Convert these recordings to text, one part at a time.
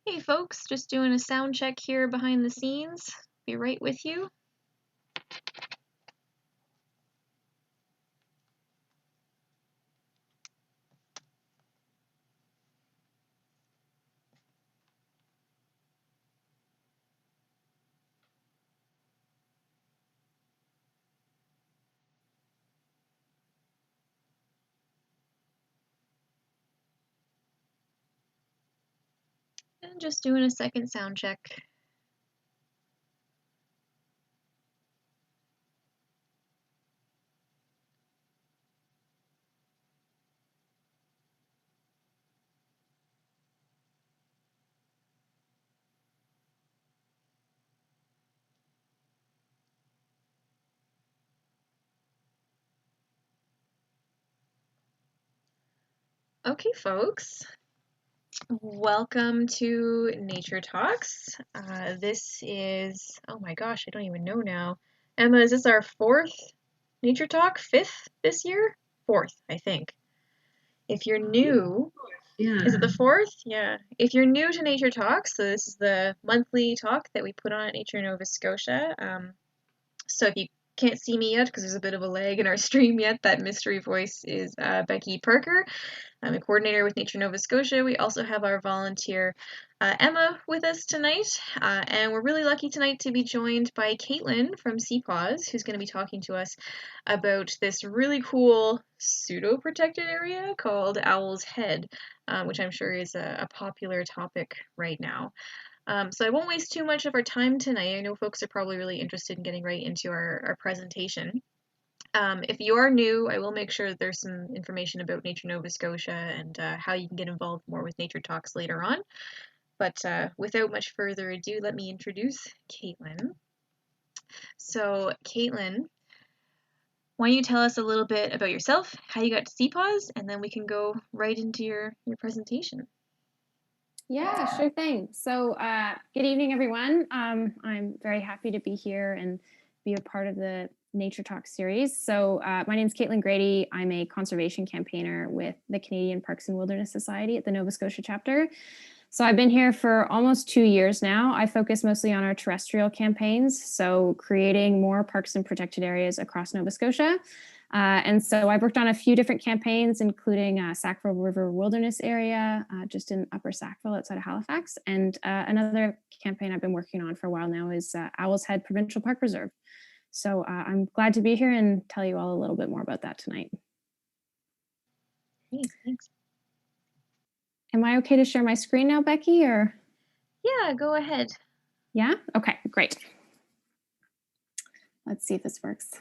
Hey folks, just doing a sound check here behind the scenes. Be right with you. And just doing a second sound check. Okay folks, welcome to Nature Talks. This is, oh my gosh, I don't even know now. Emma, is this our fourth Nature Talk? Fifth this year? Fourth, I think. If you're new, Yeah. is it the fourth? Yeah. If you're new to Nature Talks, so this is the monthly talk that we put on at Nature Nova Scotia. So if you can't see me yet because there's a bit of a lag in our stream yet, that mystery voice is Becky Parker. I'm a coordinator with Nature Nova Scotia. We also have our volunteer Emma with us tonight, and we're really lucky tonight to be joined by Caitlin from Cpaws, who's going to be talking to us about this really cool pseudo-protected area called Owl's Head, which I'm sure is a popular topic right now. So I won't waste too much of our time tonight. I know folks are probably really interested in getting right into our presentation. If you are new, I will make sure that there's some information about Nature Nova Scotia and how you can get involved more with Nature Talks later on. But without much further ado, let me introduce Caitlin. So, Caitlin, why don't you tell us a little bit about yourself, how you got to Cpaws, and then we can go right into your presentation. Yeah, sure thing. So good evening, everyone. I'm very happy to be here and be a part of the Nature Talk series. So my name is Caitlin Grady. I'm a conservation campaigner with the Canadian Parks and Wilderness Society at the Nova Scotia chapter. So I've been here for almost 2 years now. I focus mostly on our terrestrial campaigns, so creating more parks and protected areas across Nova Scotia. And so I worked on a few different campaigns, including Sackville River Wilderness Area, just in Upper Sackville outside of Halifax. And another campaign I've been working on for a while now is Owl's Head Provincial Park Reserve. So I'm glad to be here and tell you all a little bit more about that tonight. Hey, thanks. Am I okay to share my screen now, Becky, or? Yeah, go ahead. Yeah? Okay, great. Let's see if this works.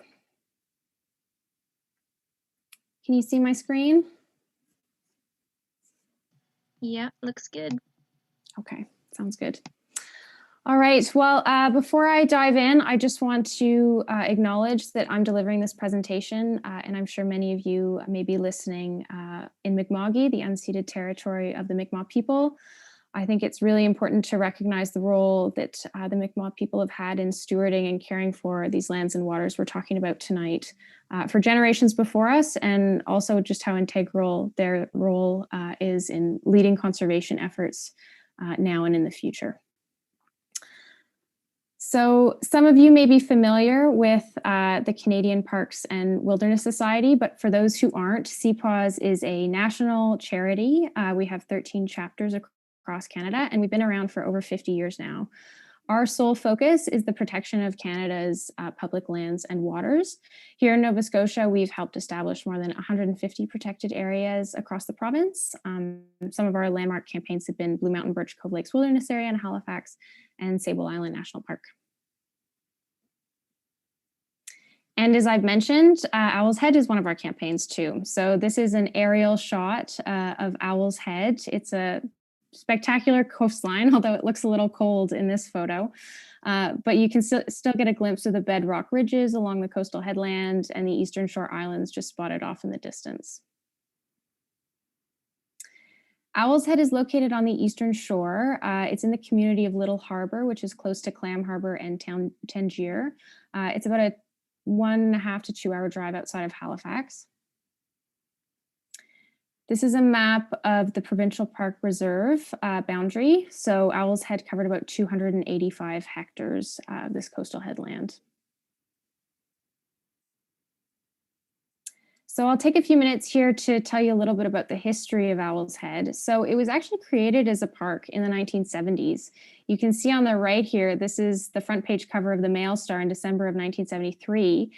Can you see my screen? Yeah, looks good. Okay, sounds good. All right, well, before I dive in, I just want to acknowledge that I'm delivering this presentation, and I'm sure many of you may be listening in Mi'kma'ki, the unceded territory of the Mi'kmaq people. I think it's really important to recognize the role that the Mi'kmaq people have had in stewarding and caring for these lands and waters we're talking about tonight for generations before us, and also just how integral their role is in leading conservation efforts now and in the future. So some of you may be familiar with the Canadian Parks and Wilderness Society, but for those who aren't, Cpaws is a national charity. We have 13 chapters across Canada, and we've been around for over 50 years now. Our sole focus is the protection of Canada's public lands and waters. Here in Nova Scotia, we've helped establish more than 150 protected areas across the province. Some of our landmark campaigns have been Blue Mountain Birch Cove Lakes Wilderness Area in Halifax and Sable Island National Park. And as I've mentioned, Owl's Head is one of our campaigns too. So this is an aerial shot of Owl's Head. It's a spectacular coastline, although it looks a little cold in this photo. But you can still get a glimpse of the bedrock ridges along the coastal headland and the Eastern Shore Islands just spotted off in the distance. Owl's Head is located on the Eastern Shore. It's in the community of Little Harbor, which is close to Clam Harbor and Tangier. It's about a 1.5 to 2 hour drive outside of Halifax. This is a map of the Provincial Park Reserve boundary. So Owl's Head covered about 285 hectares of this coastal headland. So I'll take a few minutes here to tell you a little bit about the history of Owl's Head. So it was actually created as a park in the 1970s. You can see on the right here, this is the front page cover of the Mail Star in December of 1973.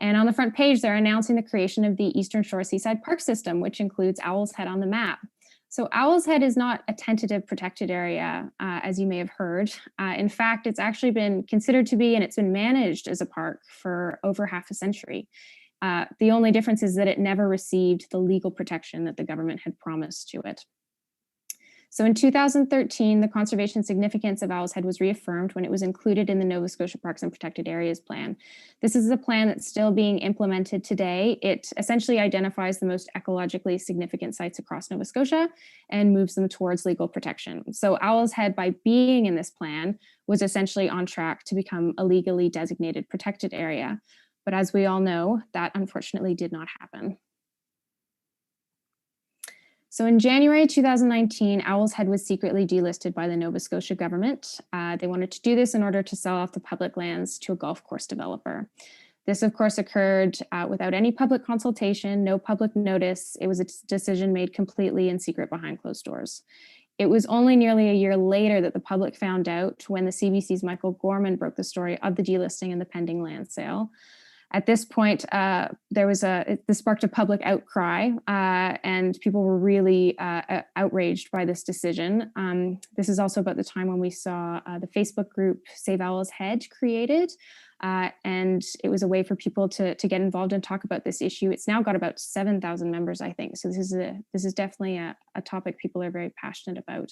And on the front page, they're announcing the creation of the Eastern Shore Seaside Park System, which includes Owl's Head on the map. So Owl's Head is not a tentative protected area, as you may have heard. In fact, it's actually been considered to be, and it's been managed as a park for over half a century. The only difference is that it never received the legal protection that the government had promised to it. So in 2013, the conservation significance of Owl's Head was reaffirmed when it was included in the Nova Scotia Parks and Protected Areas Plan. This is a plan that's still being implemented today. It essentially identifies the most ecologically significant sites across Nova Scotia and moves them towards legal protection. So Owl's Head, by being in this plan, was essentially on track to become a legally designated protected area. But as we all know, that unfortunately did not happen. So in January 2019, Owl's Head was secretly delisted by the Nova Scotia government. They wanted to do this in order to sell off the public lands to a golf course developer. This, of course, occurred without any public consultation, no public notice. It was a decision made completely in secret behind closed doors. It was only nearly a year later that the public found out when the CBC's Michael Gorman broke the story of the delisting and the pending land sale. At this point, this sparked a public outcry, and people were really outraged by this decision. This is also about the time when we saw the Facebook group Save Owl's Head created, and it was a way for people to get involved and talk about this issue. It's now got about 7,000 members, I think. So this is definitely a topic people are very passionate about.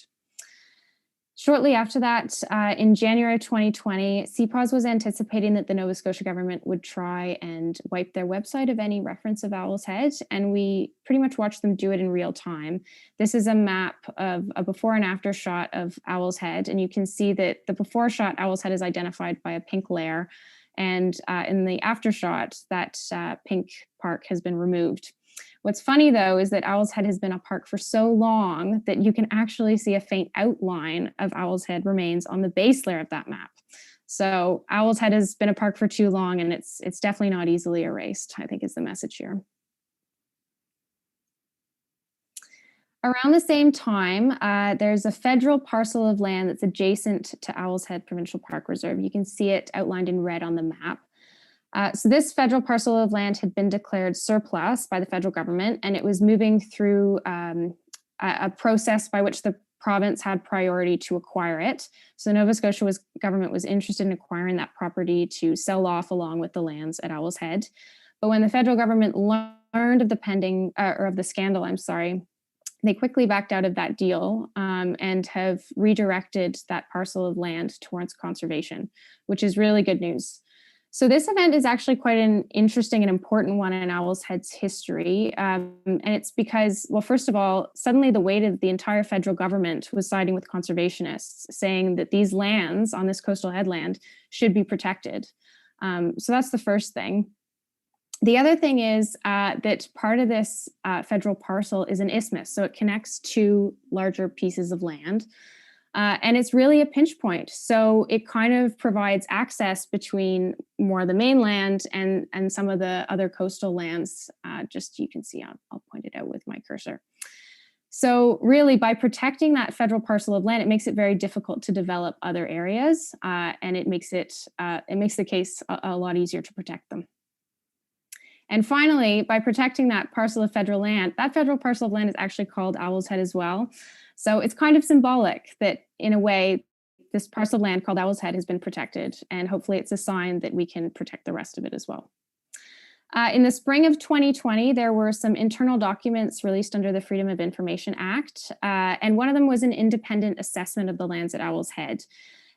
Shortly after that, in January 2020, Cpaws was anticipating that the Nova Scotia government would try and wipe their website of any reference of Owl's Head, and we pretty much watched them do it in real time. This is a map of a before and after shot of Owl's Head, and you can see that the before shot, Owl's Head is identified by a pink layer, and in the after shot, that pink park has been removed. What's funny, though, is that Owl's Head has been a park for so long that you can actually see a faint outline of Owl's Head remains on the base layer of that map. So Owl's Head has been a park for too long, and it's definitely not easily erased, I think is the message here. Around the same time, there's a federal parcel of land that's adjacent to Owl's Head Provincial Park Reserve. You can see it outlined in red on the map. So this federal parcel of land had been declared surplus by the federal government, and it was moving through a process by which the province had priority to acquire it. So Nova Scotia government was interested in acquiring that property to sell off along with the lands at Owl's Head. But when the federal government learned of the scandal, they quickly backed out of that deal and have redirected that parcel of land towards conservation, which is really good news. So this event is actually quite an interesting and important one in Owl's Head's history. And it's because, well, first of all, suddenly the weight of the entire federal government was siding with conservationists, saying that these lands on this coastal headland should be protected. So that's the first thing. The other thing is that part of this federal parcel is an isthmus. So it connects two larger pieces of land. And it's really a pinch point. So it kind of provides access between more of the mainland and some of the other coastal lands. Just you can see, I'll point it out with my cursor. So really, by protecting that federal parcel of land, it makes it very difficult to develop other areas, and it makes the case a lot easier to protect them. And finally, by protecting that parcel of federal land, that federal parcel of land is actually called Owl's Head as well. So it's kind of symbolic that, in a way, this parcel of land called Owl's Head has been protected, and hopefully it's a sign that we can protect the rest of it as well. In the spring of 2020, there were some internal documents released under the Freedom of Information Act, and one of them was an independent assessment of the lands at Owl's Head.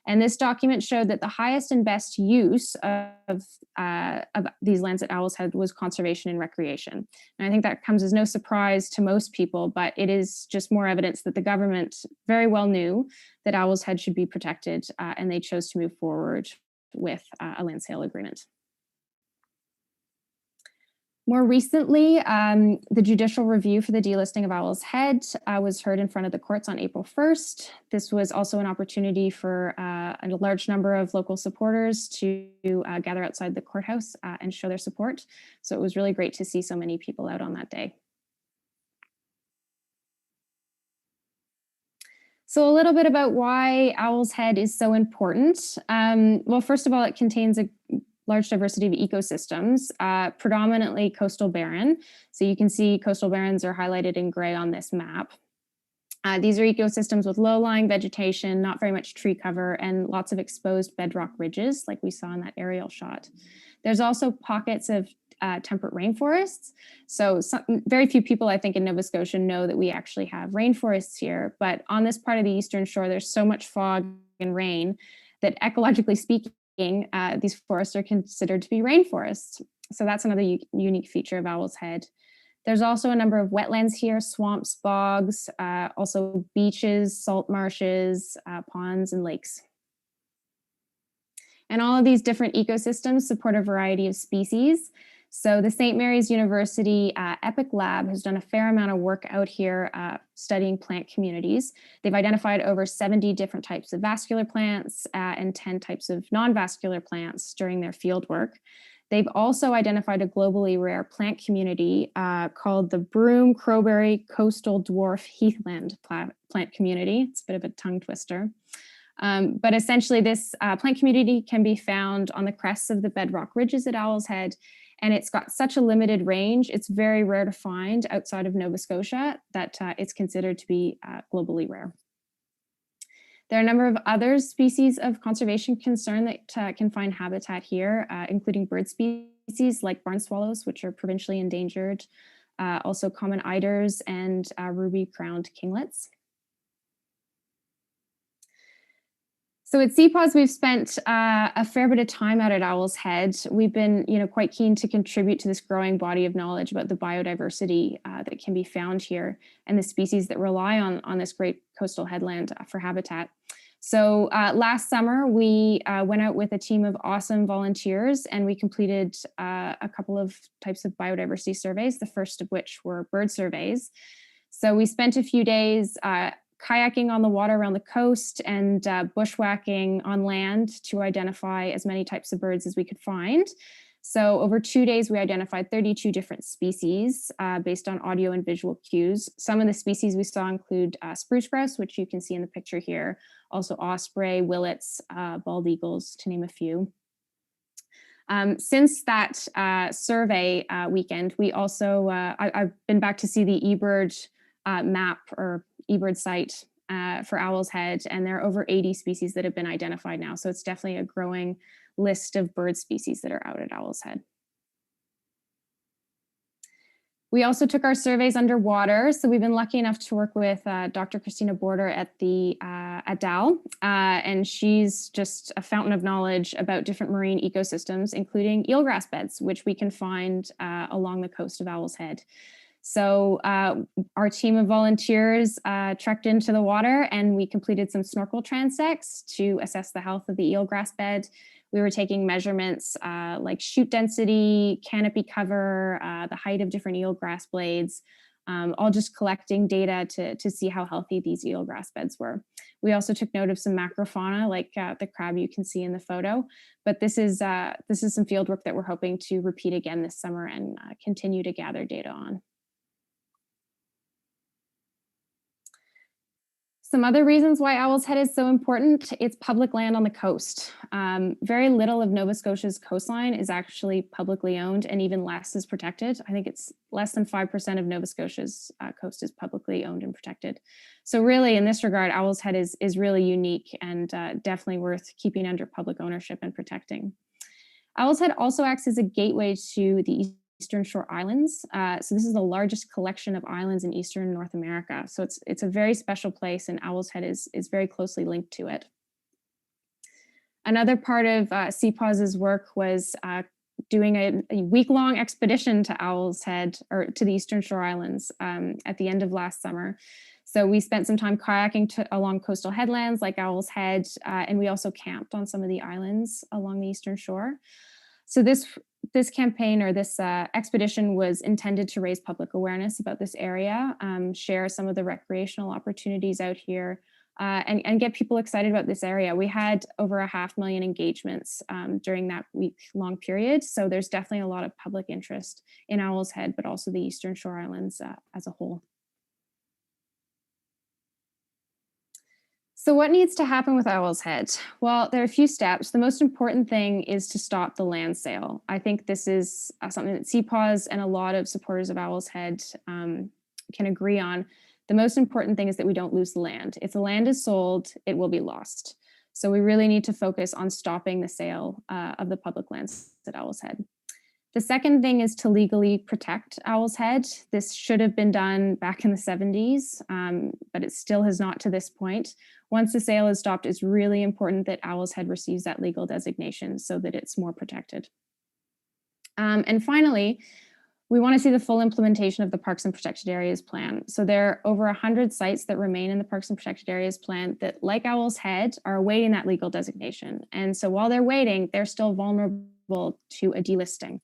And this document showed that the highest and best use of these lands at Owl's Head was conservation and recreation. And I think that comes as no surprise to most people, but it is just more evidence that the government very well knew that Owl's Head should be protected, and they chose to move forward with a land sale agreement. More recently, the judicial review for the delisting of Owl's Head was heard in front of the courts on April 1st. This was also an opportunity for a large number of local supporters to gather outside the courthouse and show their support. So it was really great to see so many people out on that day. So a little bit about why Owl's Head is so important. Well, first of all, it contains a large diversity of ecosystems, predominantly coastal barren. So you can see coastal barrens are highlighted in gray on this map. These are ecosystems with low-lying vegetation, not very much tree cover, and lots of exposed bedrock ridges, like we saw in that aerial shot. There's also pockets of temperate rainforests. So very few people, I think, in Nova Scotia know that we actually have rainforests here. But on this part of the eastern shore, there's so much fog and rain that ecologically speaking, these forests are considered to be rainforests. So that's another unique feature of Owl's Head. There's also a number of wetlands here, swamps, bogs, also beaches, salt marshes, ponds, and lakes. And all of these different ecosystems support a variety of species. So the St. Mary's University EPIC Lab has done a fair amount of work out here studying plant communities. They've identified over 70 different types of vascular plants and 10 types of non-vascular plants during their field work. They've also identified a globally rare plant community called the Broom Crowberry Coastal Dwarf Heathland plant community. It's a bit of a tongue twister. But essentially this plant community can be found on the crests of the bedrock ridges at Owl's Head, and it's got such a limited range, it's very rare to find outside of Nova Scotia that it's considered to be globally rare. There are a number of other species of conservation concern that can find habitat here, including bird species like barn swallows, which are provincially endangered, also common eiders and ruby-crowned kinglets. So at Cpaws, we've spent a fair bit of time out at Owl's Head. We've been, quite keen to contribute to this growing body of knowledge about the biodiversity that can be found here and the species that rely on this great coastal headland for habitat. So last summer, we went out with a team of awesome volunteers and we completed a couple of types of biodiversity surveys, the first of which were bird surveys. So we spent a few days kayaking on the water around the coast and bushwhacking on land to identify as many types of birds as we could find. So over 2 days, we identified 32 different species based on audio and visual cues. Some of the species we saw include spruce grouse, which you can see in the picture here, also osprey, willets, bald eagles, to name a few. Since that survey weekend, we also, I've been back to see the eBird map or eBird site for Owl's Head, and there are over 80 species that have been identified now. So it's definitely a growing list of bird species that are out at Owl's Head. We also took our surveys underwater. So we've been lucky enough to work with Dr. Christina Border at DAL, and she's just a fountain of knowledge about different marine ecosystems, including eelgrass beds, which we can find along the coast of Owl's Head. So our team of volunteers trekked into the water and we completed some snorkel transects to assess the health of the eelgrass bed. We were taking measurements like shoot density, canopy cover, the height of different eelgrass blades, all just collecting data to see how healthy these eelgrass beds were. We also took note of some macrofauna like the crab you can see in the photo, but this is some field work that we're hoping to repeat again this summer and continue to gather data on. Some other reasons why Owl's Head is so important, it's public land on the coast. Very little of Nova Scotia's coastline is actually publicly owned and even less is protected. I think it's less than 5% of Nova Scotia's coast is publicly owned and protected. So really in this regard, Owl's Head is really unique and definitely worth keeping under public ownership and protecting. Owl's Head also acts as a gateway to the Eastern Shore Islands. So this is the largest collection of islands in Eastern North America. So it's a very special place and Owl's Head is very closely linked to it. Another part of Cpaws' work was doing a week-long expedition to Owl's Head or to the Eastern Shore Islands at the end of last summer. So we spent some time kayaking along coastal headlands like Owl's Head, and we also camped on some of the islands along the Eastern Shore. So this this campaign or this expedition was intended to raise public awareness about this area, share some of the recreational opportunities out here, and get people excited about this area. We had over 500,000 engagements during that week-long period, so there's definitely a lot of public interest in Owl's Head, but also the Eastern Shore Islands as a whole. So what needs to happen with Owl's Head? Well, there are a few steps. The most important thing is to stop the land sale. I think this is something that Cpaws and a lot of supporters of Owl's Head can agree on. The most important thing is that we don't lose the land. If the land is sold, it will be lost. So we really need to focus on stopping the sale of the public lands at Owl's Head. The second thing is to legally protect Owl's Head. This should have been done back in the 70s, but it still has not to this point. Once the sale is stopped, it's really important that Owl's Head receives that legal designation so that it's more protected. And finally, we want to see the full implementation of the Parks and Protected Areas Plan. So there are over 100 sites that remain in the Parks and Protected Areas Plan that, like Owl's Head, are awaiting that legal designation. And so while they're waiting, they're still vulnerable to a delisting.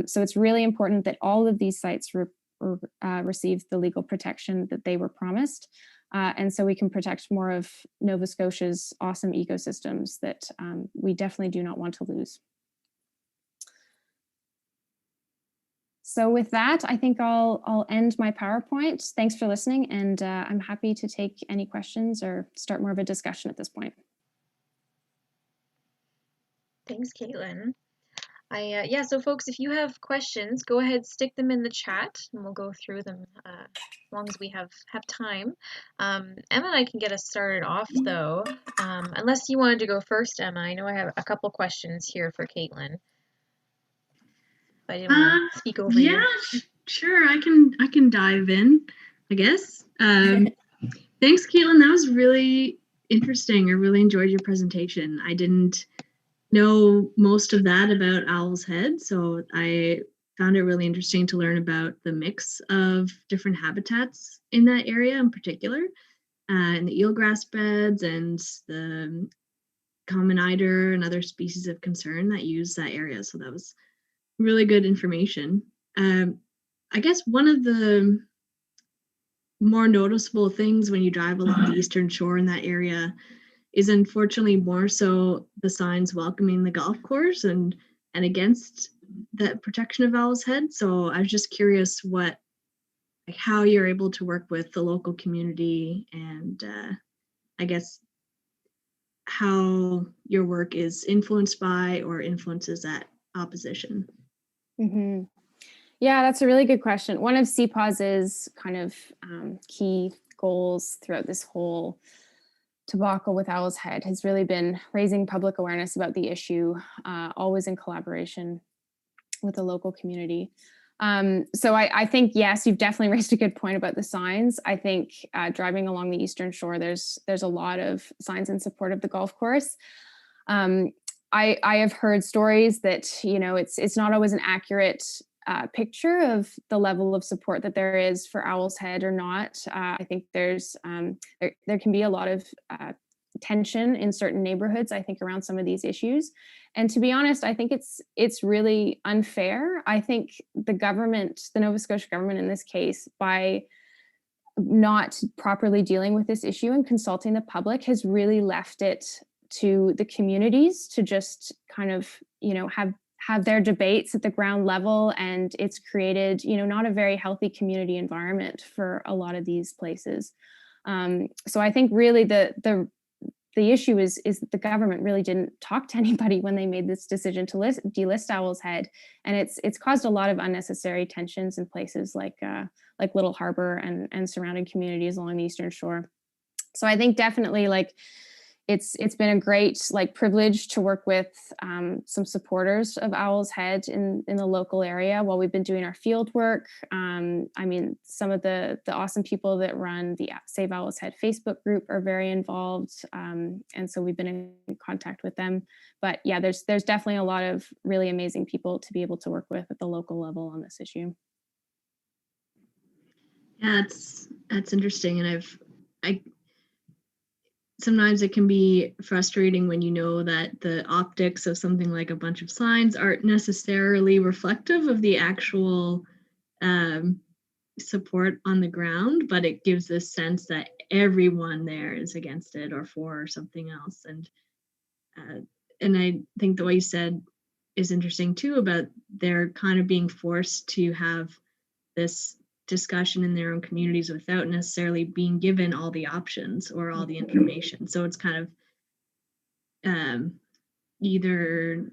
So it's really important that all of these sites receive the legal protection that they were promised. And so we can protect more of Nova Scotia's awesome ecosystems that we definitely do not want to lose. So with that, I think I'll end my PowerPoint. Thanks for listening, and I'm happy to take any questions or start more of a discussion at this point. Thanks, Caitlin. Yeah, so folks, if you have questions, go ahead, stick them in the chat, and we'll go through them as long as we have time. Emma and I can get us started off, though, unless you wanted to go first, Emma. I know I have a couple questions here for Caitlin. I didn't want to speak over you. Yeah, sure. I can dive in, I guess. Thanks, Caitlin. That was really interesting. I really enjoyed your presentation. I didn't know most of that about Owl's Head, so I found it really interesting to learn about the mix of different habitats in that area in particular, and the eelgrass beds and the common eider and other species of concern that use that area. So that was really good information. I guess one of the more noticeable things when you drive along the Eastern Shore in that area is unfortunately more so the signs welcoming the golf course and against the protection of Owl's Head. So I was just curious how you're able to work with the local community and I guess how your work is influenced by or influences that opposition. Mm-hmm. Yeah, that's a really good question. One of Cpaws' kind of key goals throughout this whole debacle with Owl's Head has really been raising public awareness about the issue, always in collaboration with the local community. So I think, yes, you've definitely raised a good point about the signs. I think driving along the Eastern Shore, there's a lot of signs in support of the golf course. I have heard stories that, you know, it's not always an accurate picture of the level of support that there is for Owl's Head or not. I think there's there can be a lot of tension in certain neighborhoods, I think, around some of these issues. And to be honest, I think it's really unfair. I think the government, the Nova Scotia government in this case, by not properly dealing with this issue and consulting the public, has really left it to the communities to just kind of, you know, have their debates at the ground level, and it's created, you know, not a very healthy community environment for a lot of these places. So I think really the issue is that the government really didn't talk to anybody when they made this decision to delist Owl's Head, and it's caused a lot of unnecessary tensions in places like Little Harbor and surrounding communities along the Eastern Shore. So I think definitely it's been a great privilege to work with some supporters of Owl's Head in the local area while we've been doing our field work. I mean, some of the awesome people that run the Save Owl's Head Facebook group are very involved, and so we've been in contact with them. But yeah, there's definitely a lot of really amazing people to be able to work with at the local level on this issue. Yeah, that's interesting, and sometimes it can be frustrating when you know that the optics of something like a bunch of signs aren't necessarily reflective of the actual support on the ground, but it gives this sense that everyone there is against it or for or something else. And I think the way you said is interesting too, about they're kind of being forced to have this discussion in their own communities without necessarily being given all the options or all the information. So it's kind of either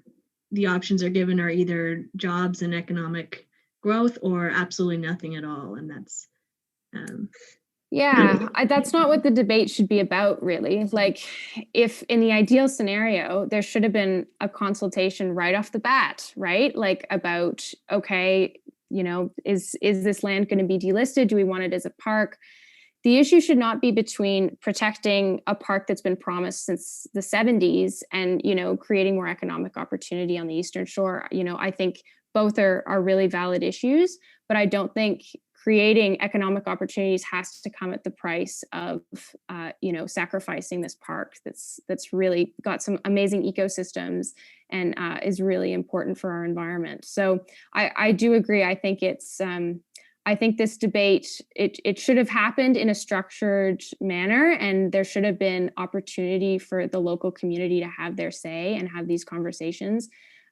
the options are given are either jobs and economic growth or absolutely nothing at all. And that's that's not what the debate should be about, really. Like, if in the ideal scenario, there should have been a consultation right off the bat, right? Like, about, okay, is this land going to be delisted? Do we want it as a park? The issue should not be between protecting a park that's been promised since the 70s and, creating more economic opportunity on the Eastern Shore. I think both are really valid issues, but I don't think creating economic opportunities has to come at the price of, sacrificing this park that's really got some amazing ecosystems and is really important for our environment. So I do agree. I think I think this debate, it should have happened in a structured manner, and there should have been opportunity for the local community to have their say and have these conversations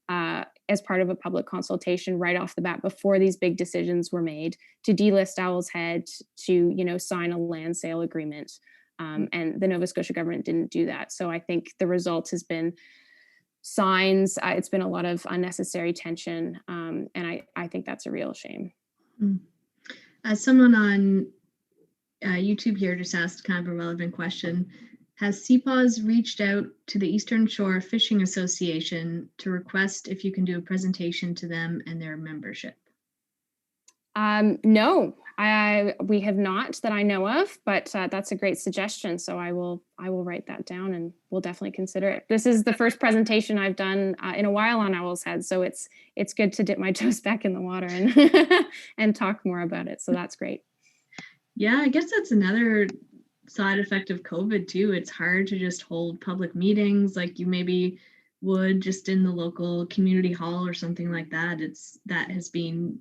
as part of a public consultation right off the bat before these big decisions were made to delist Owl's Head, to sign a land sale agreement. And the Nova Scotia government didn't do that. So I think the result has been signs. It's been a lot of unnecessary tension, and I think that's a real shame. Someone on YouTube here just asked kind of a relevant question. Has Cpaws reached out to the Eastern Shore Fishing Association to request if you can do a presentation to them and their membership? No, we have not that I know of, but that's a great suggestion. So I will write that down and we'll definitely consider it. This is the first presentation I've done in a while on Owl's Head, so it's good to dip my toes back in the water and and talk more about it. So that's great. Yeah, I guess that's another side effect of COVID too. It's hard to just hold public meetings like you maybe would just in the local community hall or something like that. That has been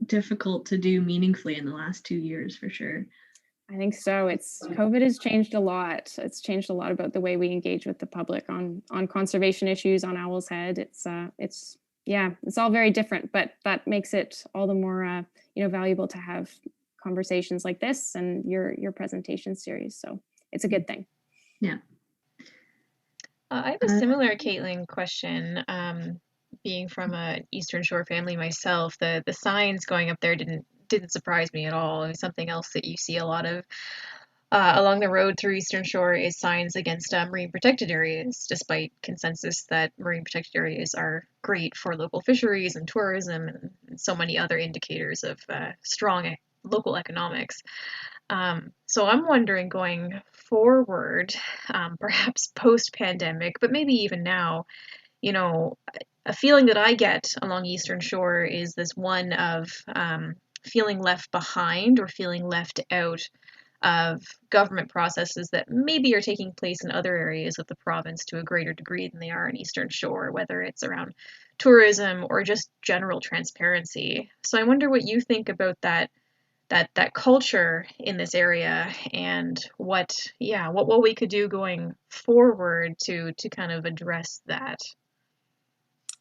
difficult to do meaningfully in the last 2 years for sure. I think so. COVID has changed a lot. It's changed a lot about the way we engage with the public on conservation issues, on Owl's Head. It's all very different, but that makes it all the more valuable to have conversations like this and your presentation series. So it's a good thing. Yeah. I have a similar Caitlin question. Being from a Eastern Shore family myself, the signs going up there didn't surprise me at all. And something else that you see a lot of along the road through Eastern Shore is signs against marine protected areas, despite consensus that marine protected areas are great for local fisheries and tourism and so many other indicators of strong local economics. So I'm wondering, going forward, perhaps post-pandemic, but maybe even now, a feeling that I get along Eastern Shore is this one of feeling left behind or feeling left out of government processes that maybe are taking place in other areas of the province to a greater degree than they are in Eastern Shore, whether it's around tourism or just general transparency. So I wonder what you think about that culture in this area and what we could do going forward to kind of address that.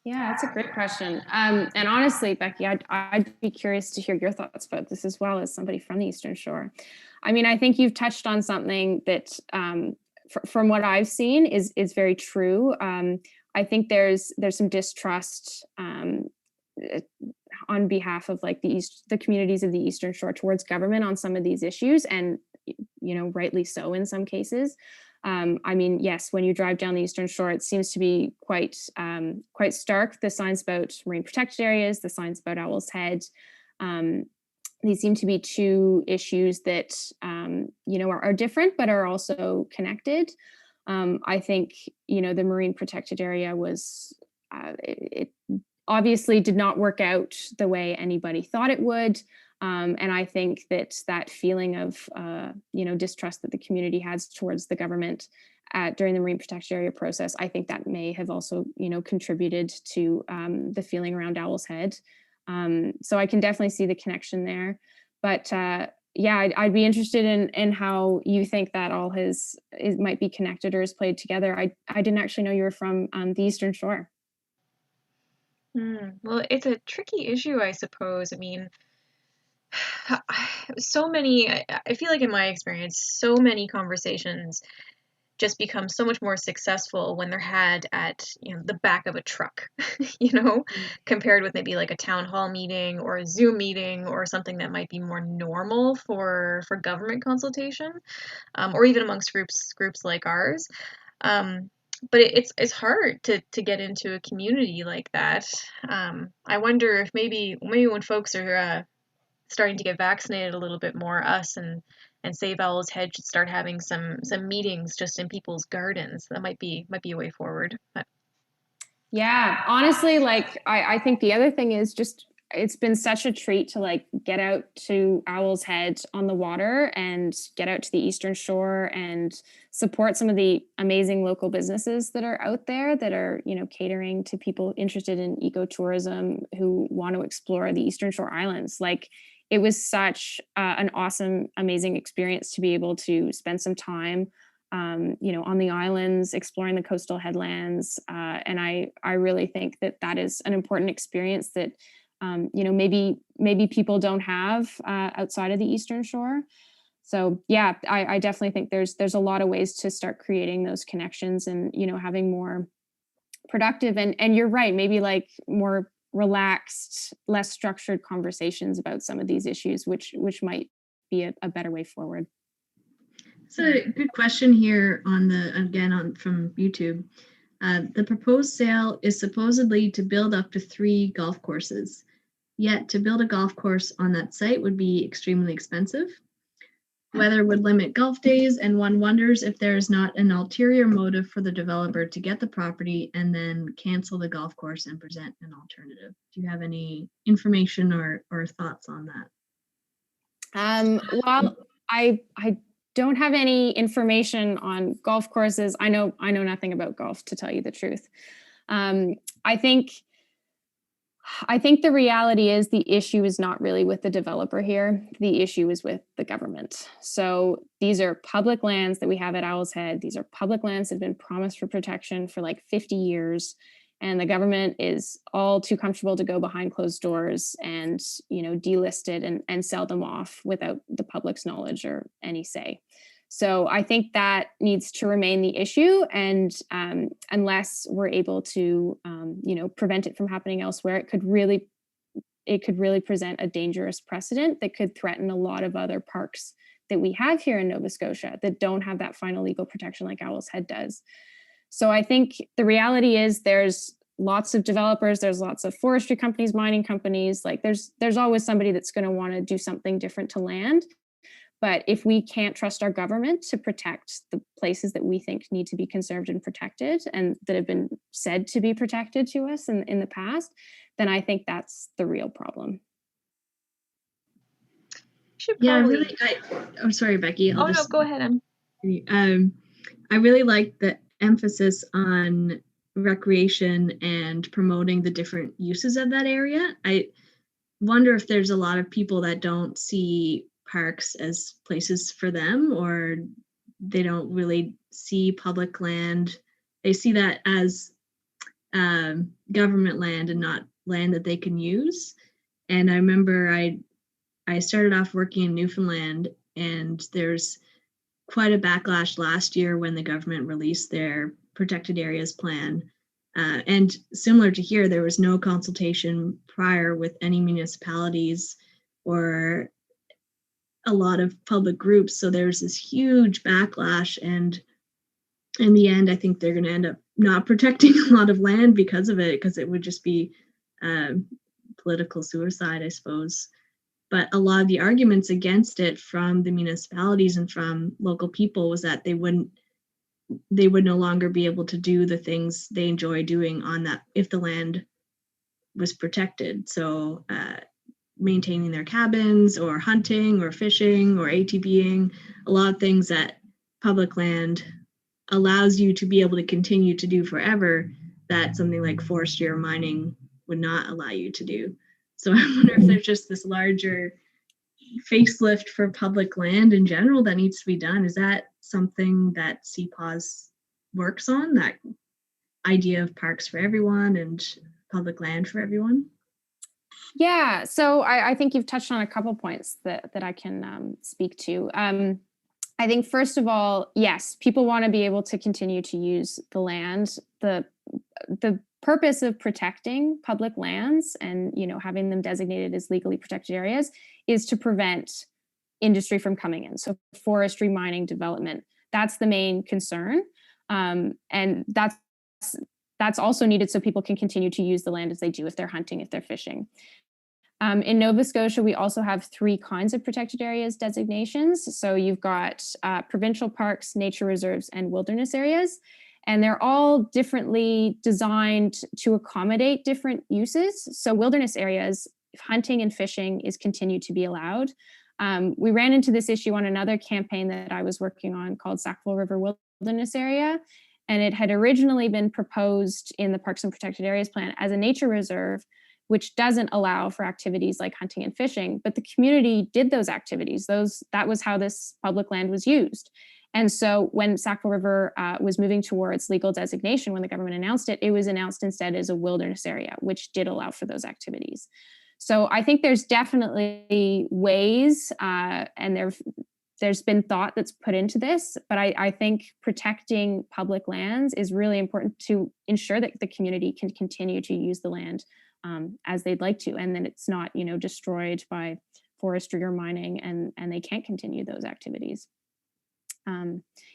Yeah, that's a great question. And honestly, Becky, I'd be curious to hear your thoughts about this as well as somebody from the Eastern Shore. I mean, I think you've touched on something that, from what I've seen, is very true. I think there's some distrust on behalf of like the communities of the Eastern Shore towards government on some of these issues, and rightly so in some cases. I mean, yes, when you drive down the Eastern Shore, it seems to be quite stark. The signs about marine protected areas, the signs about Owl's Head, these seem to be two issues that are different but are also connected. I think the marine protected area was it obviously did not work out the way anybody thought it would. And I think that feeling of, distrust that the community has towards the government during the marine protected area process, I think that may have also, contributed to the feeling around Owl's Head. So I can definitely see the connection there. But yeah, I'd be interested in how you think that all might be connected or is played together. I didn't actually know you were from the Eastern Shore. Well, it's a tricky issue, I suppose. I mean, so many, I feel like in my experience, so many conversations just become so much more successful when they're had at, the back of a truck, compared with maybe like a town hall meeting or a Zoom meeting or something that might be more normal for government consultation, or even amongst groups like ours. But it's hard to get into a community like that. I wonder if maybe when folks are starting to get vaccinated a little bit more, us and Save Owl's Head should start having some meetings just in people's gardens. That might be a way forward. But. Yeah, honestly, like I think the other thing is just it's been such a treat to like get out to Owl's Head on the water and get out to the Eastern Shore and support some of the amazing local businesses that are out there that are, catering to people interested in ecotourism who want to explore the Eastern Shore Islands. Like it was such an awesome, amazing experience to be able to spend some time on the islands, exploring the coastal headlands. And I really think that is an important experience that, maybe people don't have outside of the Eastern Shore. So yeah, I definitely think there's a lot of ways to start creating those connections and, having more productive and you're right, maybe like more relaxed, less structured conversations about some of these issues, which might be a better way forward. It's a good question here from YouTube. The proposed sale is supposedly to build up to 3 golf courses. Yet to build a golf course on that site would be extremely expensive. Weather would limit golf days, and one wonders if there is not an ulterior motive for the developer to get the property and then cancel the golf course and present an alternative. Do you have any information or thoughts on that? Well, I don't have any information on golf courses. I know nothing about golf, to tell you the truth. I think the reality is the issue is not really with the developer here. The issue is with the government. So these are public lands that we have at Owl's Head. These are public lands that have been promised for protection for like 50 years. And the government is all too comfortable to go behind closed doors and, delist it and sell them off without the public's knowledge or any say. So I think that needs to remain the issue, and unless we're able to, prevent it from happening elsewhere, it could really present a dangerous precedent that could threaten a lot of other parks that we have here in Nova Scotia that don't have that final legal protection like Owl's Head does. So I think the reality is there's lots of developers, there's lots of forestry companies, mining companies, like there's always somebody that's going to want to do something different to land. But if we can't trust our government to protect the places that we think need to be conserved and protected and that have been said to be protected to us in the past, then I think that's the real problem. I'm sorry, Becky. No, go ahead. I really like the emphasis on recreation and promoting the different uses of that area. I wonder if there's a lot of people that don't see parks as places for them, or they don't really see public land. They see that as government land and not land that they can use. And I remember I started off working in Newfoundland, and there's quite a backlash last year when the government released their protected areas plan. And similar to here, there was no consultation prior with any municipalities or a lot of public groups. So there's this huge backlash. And in the end, I think they're going to end up not protecting a lot of land because of it, because it would just be political suicide, I suppose. But a lot of the arguments against it from the municipalities and from local people was that they would no longer be able to do the things they enjoy doing on that if the land was protected. So maintaining their cabins or hunting or fishing or ATVing, a lot of things that public land allows you to be able to continue to do forever that something like forestry or mining would not allow you to do. So I wonder if there's just this larger facelift for public land in general that needs to be done. Is that something that Cpaws works on, that idea of parks for everyone and public land for everyone? Yeah, so I think you've touched on a couple points that I can speak to. I think first of all, yes, people want to be able to continue to use the land. The purpose of protecting public lands and having them designated as legally protected areas is to prevent industry from coming in. So forestry, mining, development, that's the main concern, and that's also needed so people can continue to use the land as they do if they're hunting, if they're fishing. In Nova Scotia, we also have 3 kinds of protected areas designations. So you've got provincial parks, nature reserves, and wilderness areas. And they're all differently designed to accommodate different uses. So wilderness areas, hunting and fishing is continued to be allowed. We ran into this issue on another campaign that I was working on called Sackville River Wilderness Area. And it had originally been proposed in the Parks and Protected Areas Plan as a nature reserve, which doesn't allow for activities like hunting and fishing, but the community did those activities. That was how this public land was used. And so when Sackville River was moving towards legal designation, when the government announced it, it was announced instead as a wilderness area, which did allow for those activities. So I think there's definitely ways, and there's been thought that's put into this, but I think protecting public lands is really important to ensure that the community can continue to use the land as they'd like to, and then it's not destroyed by forestry or mining, and they can't continue those activities.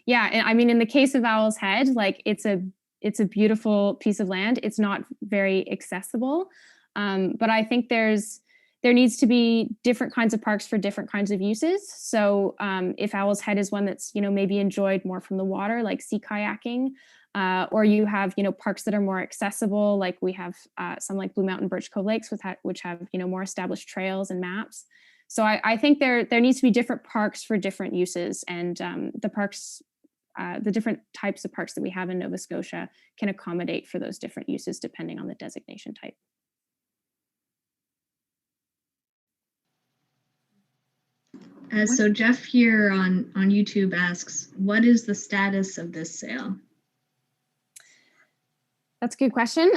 Yeah, and I mean, in the case of Owl's Head, like it's a beautiful piece of land. It's not very accessible, but I think there needs to be different kinds of parks for different kinds of uses. So if Owl's Head is one that's maybe enjoyed more from the water, like sea kayaking, or you have parks that are more accessible, like we have some like Blue Mountain Birch Cove Lakes, which have more established trails and maps. So I think there needs to be different parks for different uses, and the different types of parks that we have in Nova Scotia can accommodate for those different uses depending on the designation type. So Jeff here on YouTube asks, what is the status of this sale? That's a good question.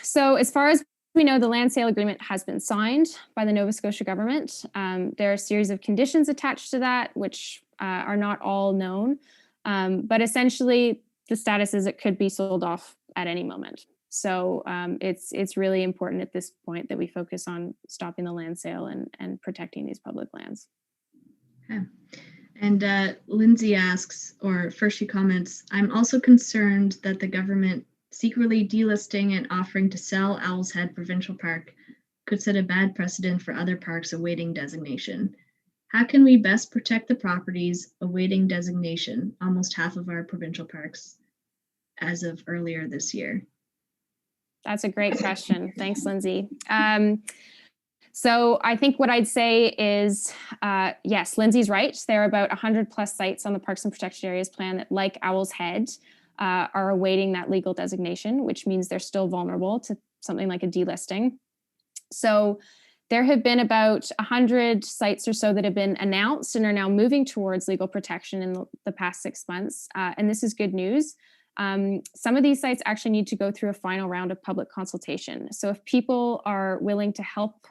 So as far as we know, the land sale agreement has been signed by the Nova Scotia government. There are a series of conditions attached to that, which are not all known. But essentially, the status is it could be sold off at any moment. So it's really important at this point that we focus on stopping the land sale and protecting these public lands. Okay. And Lindsay asks, or first she comments, I'm also concerned that the government secretly delisting and offering to sell Owl's Head Provincial Park could set a bad precedent for other parks awaiting designation. How can we best protect the properties awaiting designation, almost half of our provincial parks, as of earlier this year? That's a great question. Thanks, Lindsay. So I think what I'd say is, yes, Lindsay's right. There are about 100 plus sites on the Parks and Protected Areas Plan that, like Owl's Head, are awaiting that legal designation, which means they're still vulnerable to something like a delisting. So there have been about 100 sites or so that have been announced and are now moving towards legal protection in the past 6 months. And this is good news. Some of these sites actually need to go through a final round of public consultation. So if people are willing to help,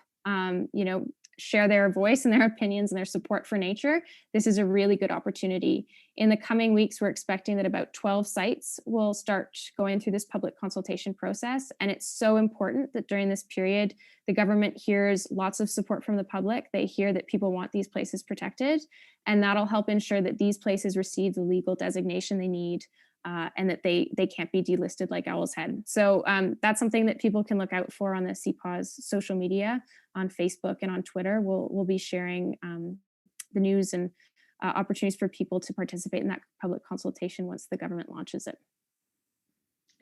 share their voice and their opinions and their support for nature, this is a really good opportunity. In the coming weeks, we're expecting that about 12 sites will start going through this public consultation process. And it's so important that during this period, the government hears lots of support from the public. They hear that people want these places protected, and that'll help ensure that these places receive the legal designation they need, and that they can't be delisted like Owl's Head. So that's something that people can look out for on the Cpaws social media, on Facebook and on Twitter. We'll be sharing the news and opportunities for people to participate in that public consultation once the government launches it.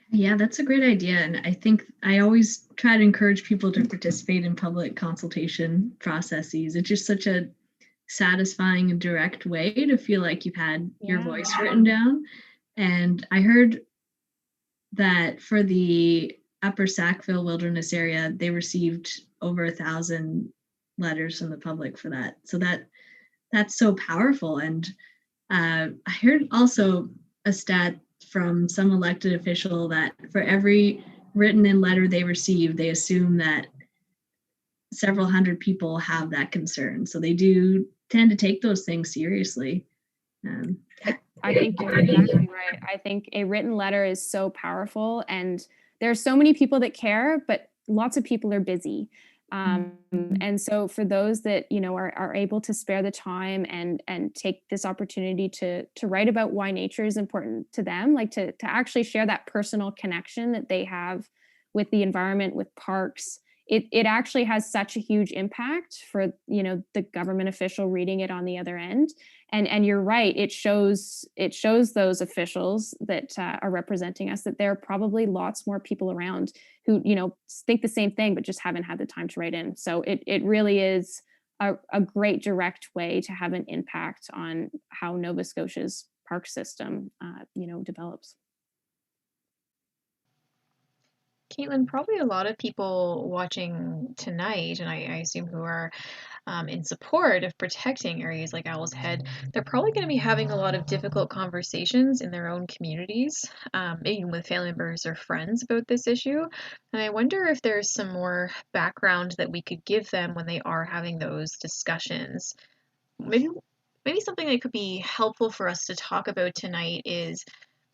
Yeah, that's a great idea. And I think I always try to encourage people to participate in public consultation processes. It's just such a satisfying and direct way to feel like you've had your voice written down. And I heard that for the Upper Sackville Wilderness area, they received over 1,000 letters from the public for that. So that's so powerful. And I heard also a stat from some elected official that for every written in letter they receive, they assume that several hundred people have that concern. So they do tend to take those things seriously. I think you're exactly right. I think a written letter is so powerful, and there are so many people that care, but lots of people are busy. And so for those that are able to spare the time and take this opportunity to write about why nature is important to them, like to actually share that personal connection that they have with the environment, with parks, it actually has such a huge impact for the government official reading it on the other end. And you're right, it shows those officials that are representing us that there are probably lots more people around who think the same thing but just haven't had the time to write in. So it really is a great direct way to have an impact on how Nova Scotia's park system develops. Caitlin, probably a lot of people watching tonight, and I assume who are in support of protecting areas like Owl's Head, they're probably going to be having a lot of difficult conversations in their own communities, even with family members or friends about this issue. And I wonder if there's some more background that we could give them when they are having those discussions. Maybe something that could be helpful for us to talk about tonight is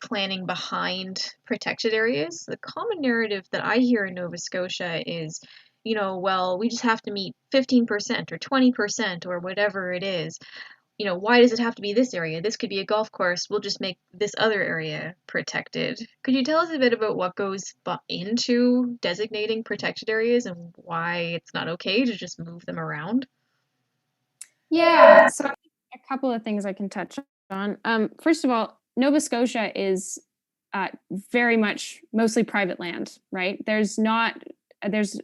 planning behind protected areas. The common narrative that I hear in Nova Scotia is, well, we just have to meet 15% or 20% or whatever it is. Why does it have to be this area? This could be a golf course. We'll just make this other area protected. Could you tell us a bit about what goes into designating protected areas and why it's not okay to just move them around? Yeah, so a couple of things I can touch on. First of all, Nova Scotia is very much mostly private land, right? There's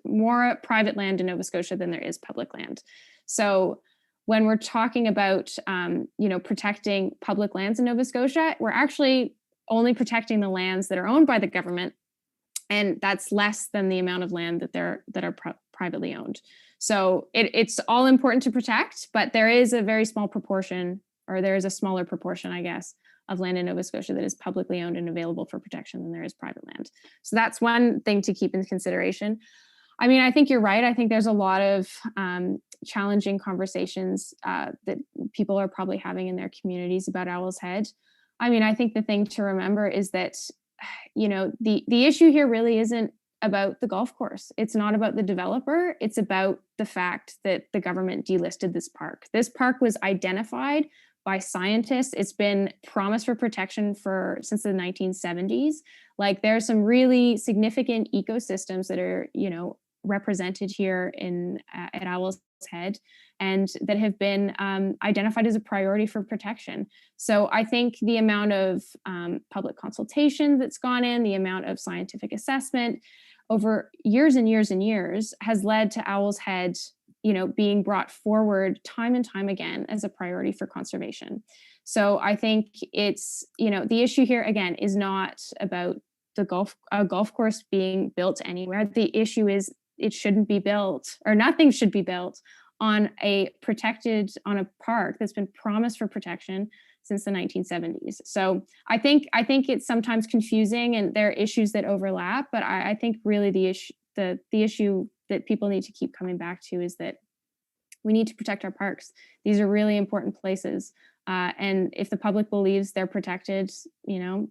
more private land in Nova Scotia than there is public land. So when we're talking about protecting public lands in Nova Scotia, we're actually only protecting the lands that are owned by the government, and that's less than the amount of land that are privately owned. So it's all important to protect, but there is a very small proportion, or there is a smaller proportion, I guess, of land in Nova Scotia that is publicly owned and available for protection than there is private land. So that's one thing to keep in consideration. I mean, I think you're right. I think there's a lot of challenging conversations that people are probably having in their communities about Owl's Head. I mean, I think the thing to remember is that, the issue here really isn't about the golf course. It's not about the developer. It's about the fact that the government delisted this park. This park was identified by scientists. It's been promised for protection since the 1970s. Like, there are some really significant ecosystems that are, represented here at Owl's Head, and that have been identified as a priority for protection. So I think the amount of public consultation that's gone in, the amount of scientific assessment over years and years and years has led to Owl's Head, being brought forward time and time again as a priority for conservation. So I think it's, the issue here again is not about the golf course being built anywhere. The issue is it shouldn't be built, or nothing should be built on a park that's been promised for protection since the 1970s. So I think it's sometimes confusing, and there are issues that overlap, but I think really the issue that people need to keep coming back to is that we need to protect our parks. These are really important places. And if the public believes they're protected,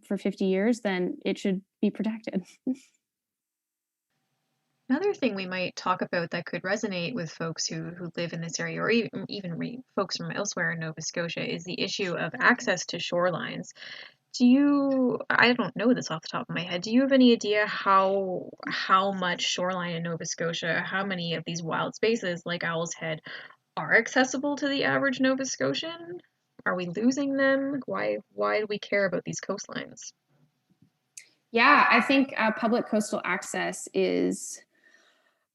for 50 years, then it should be protected. Another thing we might talk about that could resonate with folks who live in this area, or even folks from elsewhere in Nova Scotia, is the issue of access to shorelines. I don't know this off the top of my head, do you have any idea how much shoreline in Nova Scotia, how many of these wild spaces like Owl's Head are accessible to the average Nova Scotian? Are we losing them? Why do we care about these coastlines? Yeah, I think public coastal access is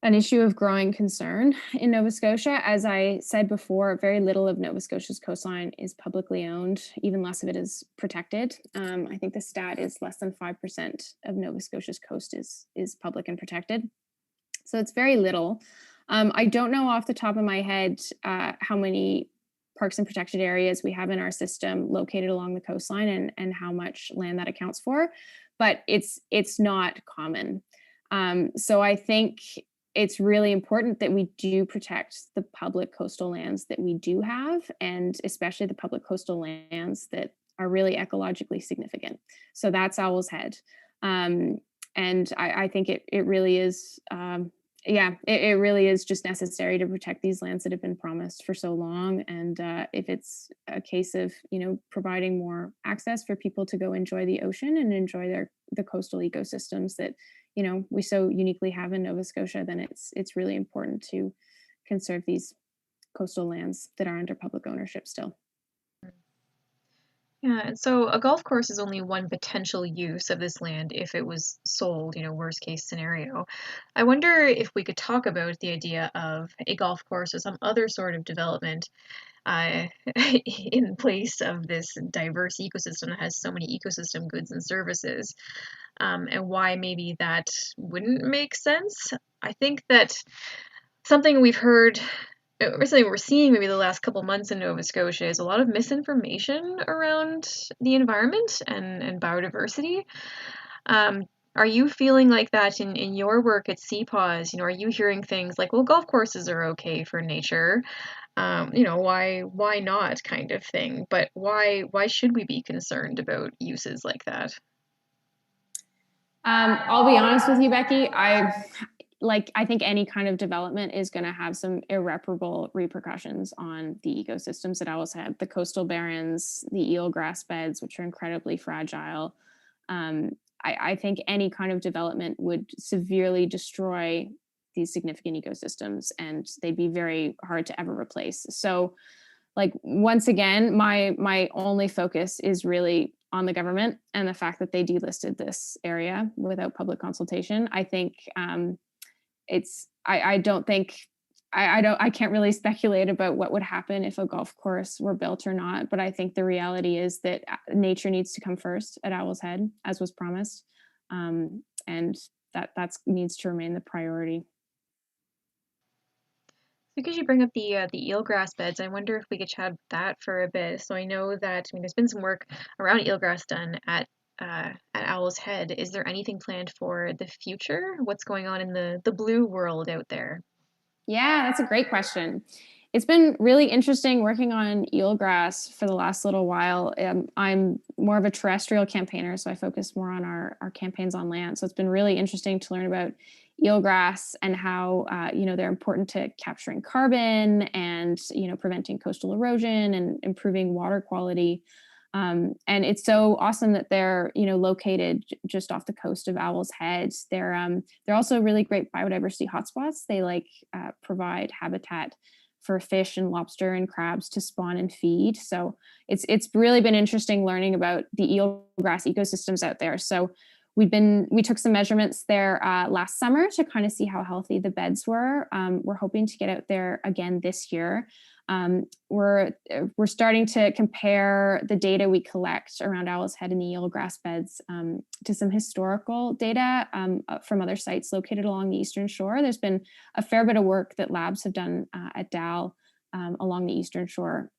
an issue of growing concern in Nova Scotia. As I said before, very little of Nova Scotia's coastline is publicly owned. Even less of it is protected. I think the stat is less than 5% of Nova Scotia's coast is public and protected. So it's very little. I don't know off the top of my head how many parks and protected areas we have in our system located along the coastline and how much land that accounts for, but it's not common. So I think it's really important that we do protect the public coastal lands that we do have, and especially the public coastal lands that are really ecologically significant. So that's Owl's Head. And I think it really is, it really is just necessary to protect these lands that have been promised for so long. And if it's a case of, providing more access for people to go enjoy the ocean and enjoy the coastal ecosystems that, we so uniquely have in Nova Scotia, then it's really important to conserve these coastal lands that are under public ownership still. Yeah, and so a golf course is only one potential use of this land if it was sold, worst case scenario. I wonder if we could talk about the idea of a golf course or some other sort of development in place of this diverse ecosystem that has so many ecosystem goods and services, and why maybe that wouldn't make sense. I think that something we've heard, or something we're seeing maybe the last couple months in Nova Scotia, is a lot of misinformation around the environment and biodiversity. Are you feeling like that in your work at Cpaws? Are you hearing things like, well, golf courses are okay for nature, why not kind of thing, but why should we be concerned about uses like that? I'll be honest with you, Becky. I think any kind of development is going to have some irreparable repercussions on the ecosystems that Owl's Head, the coastal barrens, the eelgrass beds, which are incredibly fragile. I think any kind of development would severely destroy these significant ecosystems, and they'd be very hard to ever replace. So, once again, my only focus is really on the government and the fact that they delisted this area without public consultation. I think I can't really speculate about what would happen if a golf course were built or not, but I think the reality is that nature needs to come first at Owl's Head, as was promised, and that needs to remain the priority. Because you bring up the eelgrass beds, I wonder if we could chat about that for a bit. So I know that there's been some work around eelgrass done at Owl's Head. Is there anything planned for the future? What's going on in the blue world out there? Yeah, that's a great question. It's been really interesting working on eelgrass for the last little while. I'm more of a terrestrial campaigner, so I focus more on our campaigns on land. So it's been really interesting to learn about eelgrass and how they're important to capturing carbon and preventing coastal erosion and improving water quality. And it's so awesome that they're located just off the coast of Owl's Head. They're also really great biodiversity hotspots. They provide habitat for fish and lobster and crabs to spawn and feed. So it's really been interesting learning about the eelgrass ecosystems out there. So we took some measurements there last summer to kind of see how healthy the beds were. We're hoping to get out there again this year. We're starting to compare the data we collect around Owl's Head and the eelgrass beds to some historical data from other sites located along the eastern shore. There's been a fair bit of work that labs have done at DAL along the eastern shore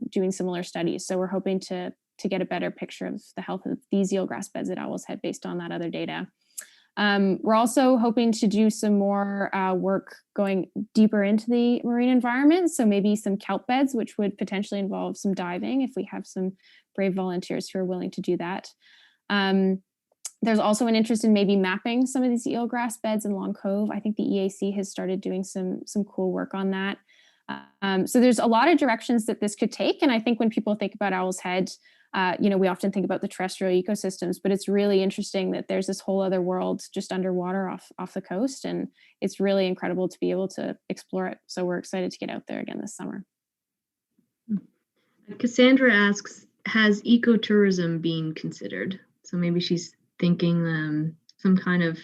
doing similar studies. So we're hoping to get a better picture of the health of these eelgrass beds at Owl's Head based on that other data. We're also hoping to do some more work going deeper into the marine environment. So maybe some kelp beds, which would potentially involve some diving if we have some brave volunteers who are willing to do that. There's also an interest in maybe mapping some of these eelgrass beds in Long Cove. I think the EAC has started doing some cool work on that. So there's a lot of directions that this could take. And I think when people think about Owl's Head, we often think about the terrestrial ecosystems, but it's really interesting that there's this whole other world just underwater off the coast. And it's really incredible to be able to explore it. So we're excited to get out there again this summer. Cassandra asks, has ecotourism been considered? So maybe she's thinking some kind of,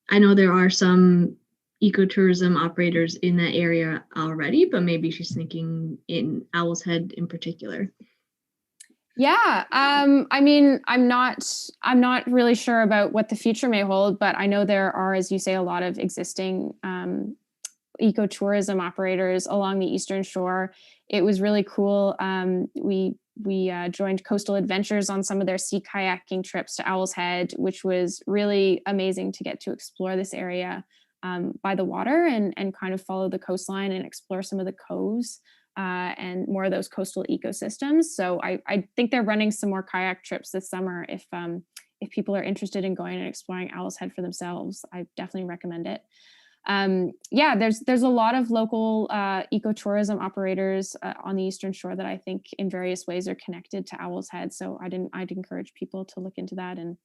I know there are some ecotourism operators in that area already, but maybe she's thinking in Owl's Head in particular. Yeah, I mean, I'm not really sure about what the future may hold, but I know there are, as you say, a lot of existing ecotourism operators along the Eastern Shore. It was really cool. We joined Coastal Adventures on some of their sea kayaking trips to Owl's Head, which was really amazing to get to explore this area by the water and kind of follow the coastline and explore some of the coves. And more of those coastal ecosystems. So I think they're running some more kayak trips this summer. If people are interested in going and exploring Owl's Head for themselves, I definitely recommend it. Yeah, there's a lot of local ecotourism operators on the Eastern Shore that I think in various ways are connected to Owl's Head. So I'd encourage people to look into that and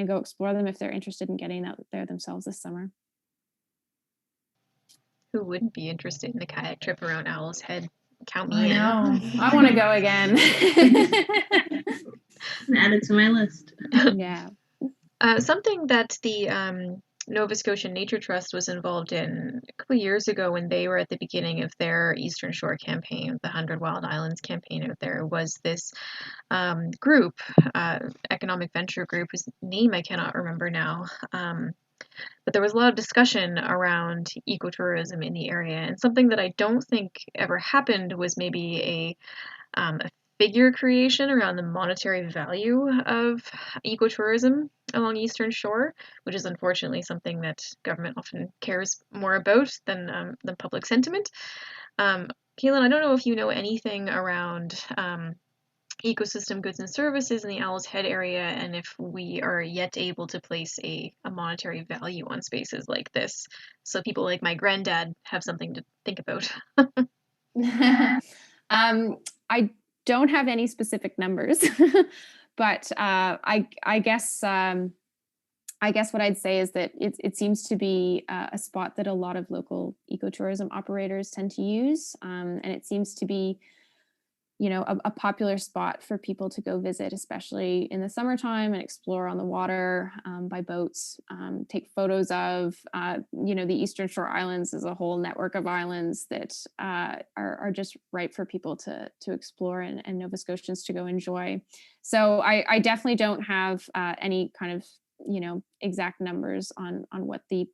go explore them if they're interested in getting out there themselves this summer. Who wouldn't be interested in a kayak trip around Owl's Head? Count me I in. know. I want to go again. Add it to my list. Yeah. Something that the Nova Scotia Nature Trust was involved in a couple of years ago when they were at the beginning of their Eastern Shore campaign, the 100 Wild Islands campaign out there, was this group, economic venture group, whose name I cannot remember now. But there was a lot of discussion around ecotourism in the area, and something that I don't think ever happened was maybe a figure creation around the monetary value of ecotourism along Eastern Shore, which is unfortunately something that government often cares more about than public sentiment. Caitlin, I don't know if you know anything around ecosystem goods and services in the Owl's Head area, and if we are yet able to place a monetary value on spaces like this, so people like my granddad have something to think about. I don't have any specific numbers, but I guess what I'd say is that it seems to be a spot that a lot of local ecotourism operators tend to use, and it seems to be, you know, a popular spot for people to go visit, especially in the summertime, and explore on the water by boats, take photos of. You know, the Eastern Shore Islands is a whole network of islands that are just ripe for people to explore and Nova Scotians to go enjoy. So I definitely don't have any kind of, you know, exact numbers on what the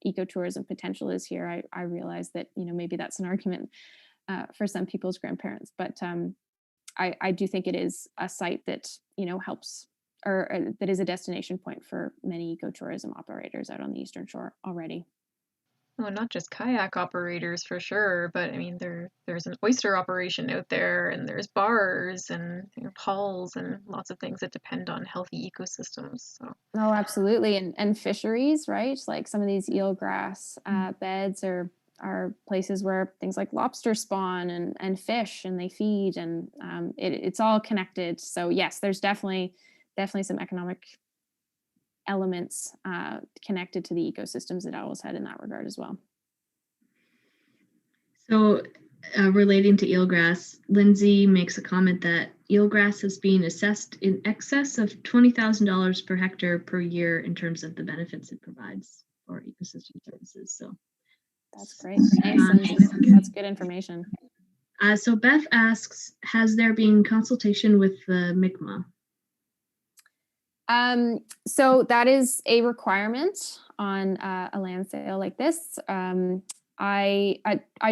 ecotourism potential is here. I realize that, you know, maybe that's an argument for some people's grandparents, but I do think it is a site that, you know, helps or that is a destination point for many ecotourism operators out on the Eastern Shore already. Well, not just kayak operators for sure, but I mean there's an oyster operation out there, and there's bars and halls and lots of things that depend on healthy ecosystems. So. Oh, absolutely, and fisheries, right? Like some of these eelgrass beds are places where things like lobster spawn and fish, and they feed, and it's all connected. So yes, there's definitely some economic elements connected to the ecosystems that Owl's Head in that regard as well. So relating to eelgrass, Lindsay makes a comment that eelgrass is being assessed in excess of $20,000 per hectare per year in terms of the benefits it provides for ecosystem services. So that's great. Thanks, Lindsay. That's good information. So Beth asks, has there been consultation with the Mi'kmaq? So that is a requirement on a land sale like this. I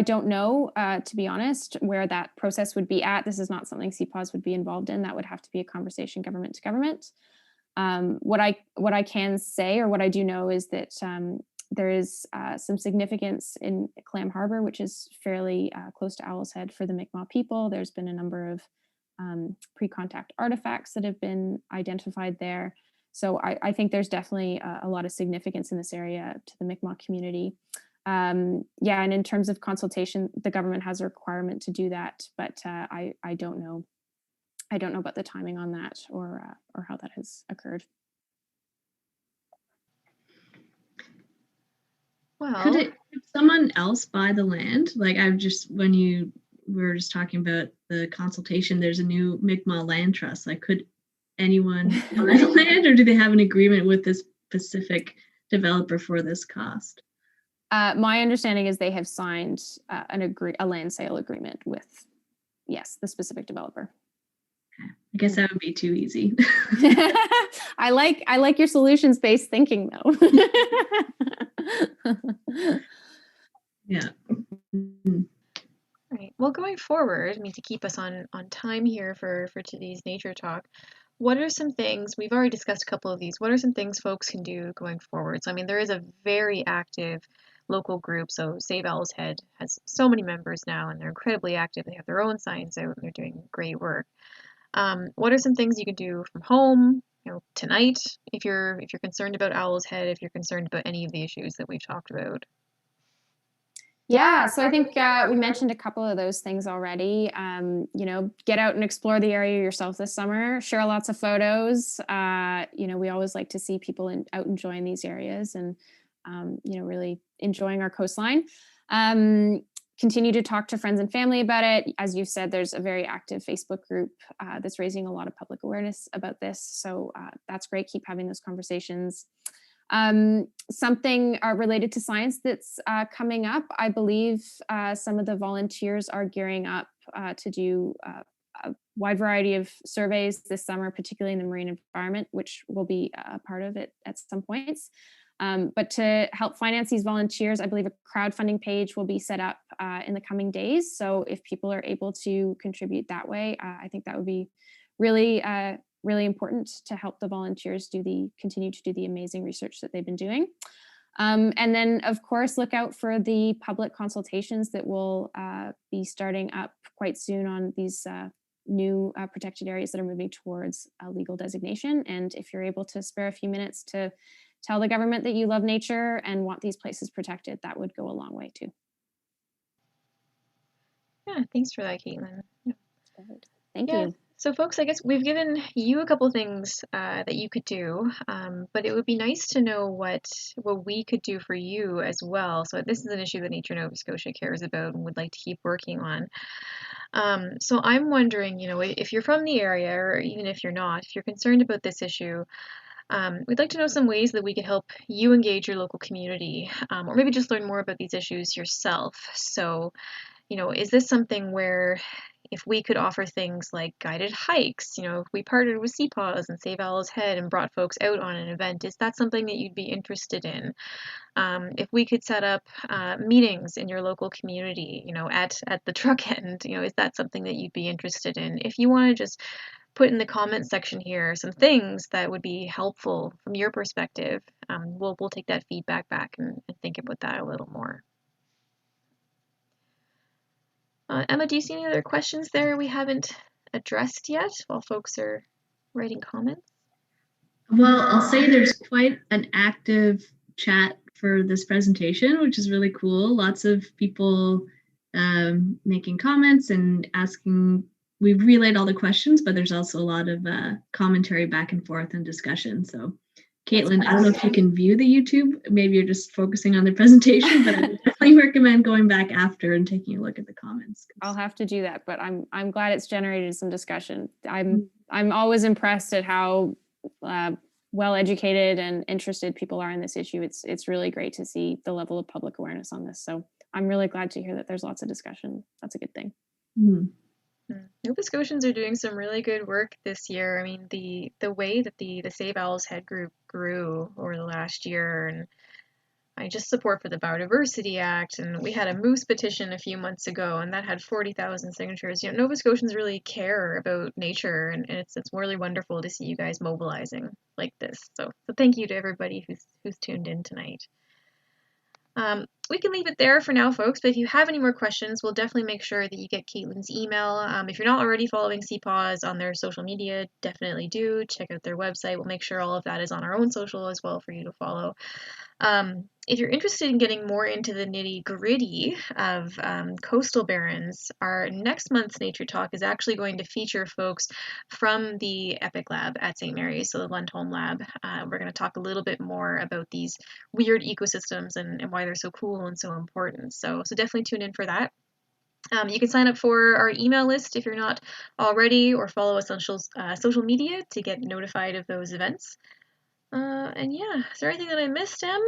don't know, to be honest, where that process would be at. This is not something Cpaws would be involved in. That would have to be a conversation government to government. What I can say, or what I do know, is that there is some significance in Clam Harbor, which is fairly close to Owl's Head for the Mi'kmaq people. There's been a number of pre-contact artifacts that have been identified there. So I think there's definitely a lot of significance in this area to the Mi'kmaq community. Yeah, and in terms of consultation, the government has a requirement to do that, but I don't know. I don't know about the timing on that or how that has occurred. Well, could someone else buy the land? Like when we were just talking about the consultation, there's a new Mi'kmaq land trust. Like could anyone on the land, or do they have an agreement with this specific developer for this cost? My understanding is they have signed a land sale agreement with, yes, the specific developer. I guess that would be too easy. I like your solutions-based thinking, though. Yeah. Right. Well, going forward, I mean, to keep us on time here for today's nature talk, what are some things, we've already discussed a couple of these, what are some things folks can do going forward? So, I mean, there is a very active local group. So Save Owl's Head has so many members now, and they're incredibly active. They have their own signs out, and they're doing great work. What are some things you can do from home, tonight, if you're concerned about Owl's Head, if you're concerned about any of the issues that we've talked about? Yeah, so I think we mentioned a couple of those things already. Get out and explore the area yourself this summer. Share lots of photos. We always like to see people out enjoying these areas and, really enjoying our coastline. Continue to talk to friends and family about it. As you've said, there's a very active Facebook group that's raising a lot of public awareness about this. So that's great. Keep having those conversations. Something related to science that's coming up. I believe some of the volunteers are gearing up to do a wide variety of surveys this summer, particularly in the marine environment, which will be a part of it at some points. But to help finance these volunteers, I believe a crowdfunding page will be set up in the coming days. So if people are able to contribute that way, I think that would be really important to help the volunteers continue to do the amazing research that they've been doing. And then, of course, look out for the public consultations that will be starting up quite soon on these new protected areas that are moving towards a legal designation. And if you're able to spare a few minutes to tell the government that you love nature and want these places protected, that would go a long way too. Yeah, thanks for that, Caitlin. Thank you. So folks, I guess we've given you a couple things that you could do, but it would be nice to know what we could do for you as well. So this is an issue that Nature Nova Scotia cares about and would like to keep working on. So I'm wondering, if you're from the area, or even if you're not, if you're concerned about this issue, we'd like to know some ways that we could help you engage your local community, or maybe just learn more about these issues yourself. So, is this something where if we could offer things like guided hikes, if we partnered with Cpaws and Save Owl's Head and brought folks out on an event, is that something that you'd be interested in? If we could set up meetings in your local community, at the truck end, is that something that you'd be interested in? If you want to just put in the comment section here some things that would be helpful from your perspective, we'll take that feedback back and think about that a little more. Emma, do you see any other questions there we haven't addressed yet while folks are writing comments? Well, I'll say there's quite an active chat for this presentation, which is really cool. Lots of people making comments and asking. We've relayed all the questions, but there's also a lot of commentary back and forth and discussion. So, Caitlin, I don't know if you can view the YouTube. Maybe you're just focusing on the presentation, but I would definitely recommend going back after and taking a look at the comments. I'll have to do that, but I'm glad it's generated some discussion. I'm always impressed at how well educated and interested people are in this issue. It's really great to see the level of public awareness on this. So I'm really glad to hear that there's lots of discussion. That's a good thing. Nova Scotians are doing some really good work this year. I mean, the way that the Save Owl's Head group grew over the last year, and I just support for the Biodiversity Act, and we had a moose petition a few months ago, and that had 40,000 signatures. Nova Scotians really care about nature, and it's really wonderful to see you guys mobilizing like this. So thank you to everybody who's tuned in tonight. We can leave it there for now, folks, but if you have any more questions, we'll definitely make sure that you get Caitlin's email. If you're not already following Cpaws on their social media, definitely do. Check out their website. We'll make sure all of that is on our own social as well for you to follow. If you're interested in getting more into the nitty-gritty of coastal barrens, our next month's Nature Talk is actually going to feature folks from the EPIC Lab at St. Mary's, so the Lundholm Lab. We're going to talk a little bit more about these weird ecosystems and why they're so cool and so important. So definitely tune in for that. You can sign up for our email list if you're not already, or follow us on social media to get notified of those events. And yeah, is there anything that I missed, Em?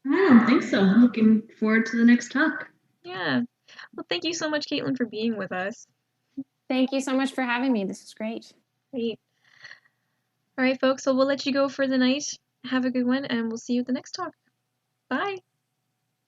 I don't think so. I'm looking forward to the next talk. Yeah. Well, thank you so much, Caitlin, for being with us. Thank you so much for having me. This is great. Great. All right, folks, so we'll let you go for the night. Have a good one, and we'll see you at the next talk. Bye.